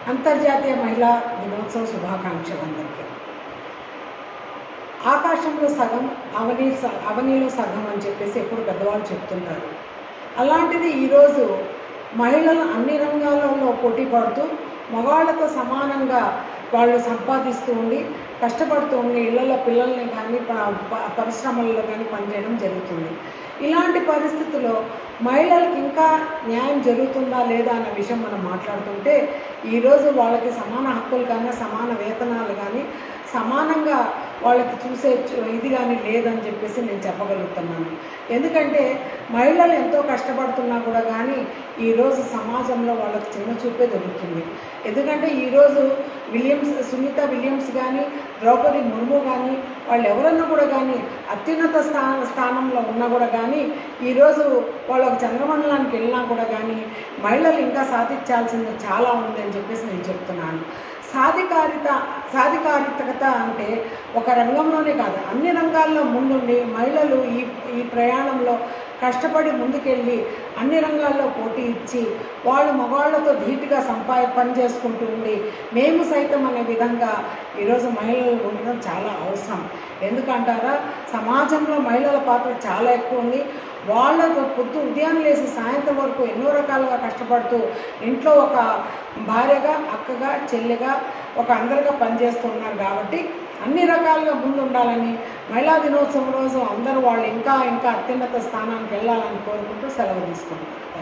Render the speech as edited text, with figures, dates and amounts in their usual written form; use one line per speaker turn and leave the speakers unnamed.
అంతర్జాతీయ మహిళా దినోత్సవ శుభాకాంక్షలు అందరికీ. ఆకాశంలో సగం అవనిలో సగం అని చెప్పేసి ఎప్పుడు పెద్దవాళ్ళు చెప్తుంటారు. అలాంటిది ఈరోజు మహిళలు అన్ని రంగాలలో పోటీ పడుతూ మగవాళ్ళతో సమానంగా వాళ్ళు సంపాదిస్తూ ఉండి కష్టపడుతూ ఉండి ఇళ్లలో పిల్లల్ని కానీ పరిశ్రమల్లో కానీ పనిచేయడం జరుగుతుంది. ఇలాంటి పరిస్థితుల్లో మహిళలకు ఇంకా న్యాయం జరుగుతుందా లేదా అన్న విషయం మనం మాట్లాడుతుంటే ఈరోజు వాళ్ళకి సమాన హక్కులు కానీ సమాన వేతనాలు కానీ సమానంగా వాళ్ళకి చూసే ఇది కానీ లేదని చెప్పేసి నేను చెప్పగలుగుతున్నాను. ఎందుకంటే మహిళలు ఎంతో కష్టపడుతున్నా కూడా కానీ ఈరోజు సమాజంలో వాళ్ళకి చిన్న చూపే దొరుకుతుంది. ఎందుకంటే ఈరోజు సునీత విలియమ్స్ కానీ ద్రౌపది ముర్ము కానీ వాళ్ళు ఎవరన్నా కూడా కానీ అత్యున్నత స్థానంలో ఉన్నా కూడా కానీ ఈరోజు వాళ్ళు ఒక చంద్రమండలానికి వెళ్ళినా కూడా కానీ మహిళలు ఇంకా సాధించాల్సింది చాలా ఉంది అని చెప్పేసి నేను చెప్తున్నాను. సాధికారికత అంటే ఒక రంగంలోనే కాదు, అన్ని రంగాల్లో ముందుండి మహిళలు ఈ ప్రయాణంలో కష్టపడి ముందుకెళ్ళి అన్ని రంగాల్లో పోటీ ఇచ్చి వాళ్ళు మగవాళ్ళతో ధీటుగా పని చేసుకుంటూ ఉండి మేము సైతం అనే విధంగా ఈరోజు మహిళలు ఉండడం చాలా అవసరం. ఎందుకంటారా, సమాజంలో మహిళల పాత్ర చాలా ఎక్కువ ఉంది. వాళ్ళతో ఉదయాన్నే లేచి సాయంత్రం వరకు ఎన్నో రకాలుగా కష్టపడుతూ ఇంట్లో ఒక భార్యగా, అక్కగా, చెల్లిగా ఒక అందరిగా పనిచేస్తున్నారు. కాబట్టి అన్ని రకాలుగా ముందు ఉండాలని మహిళా దినోత్సవం రోజు అందరూ వాళ్ళు ఇంకా అత్యున్నత స్థానానికి వెళ్ళాలని కోరుకుంటూ సెలవు తీసుకుంటారు.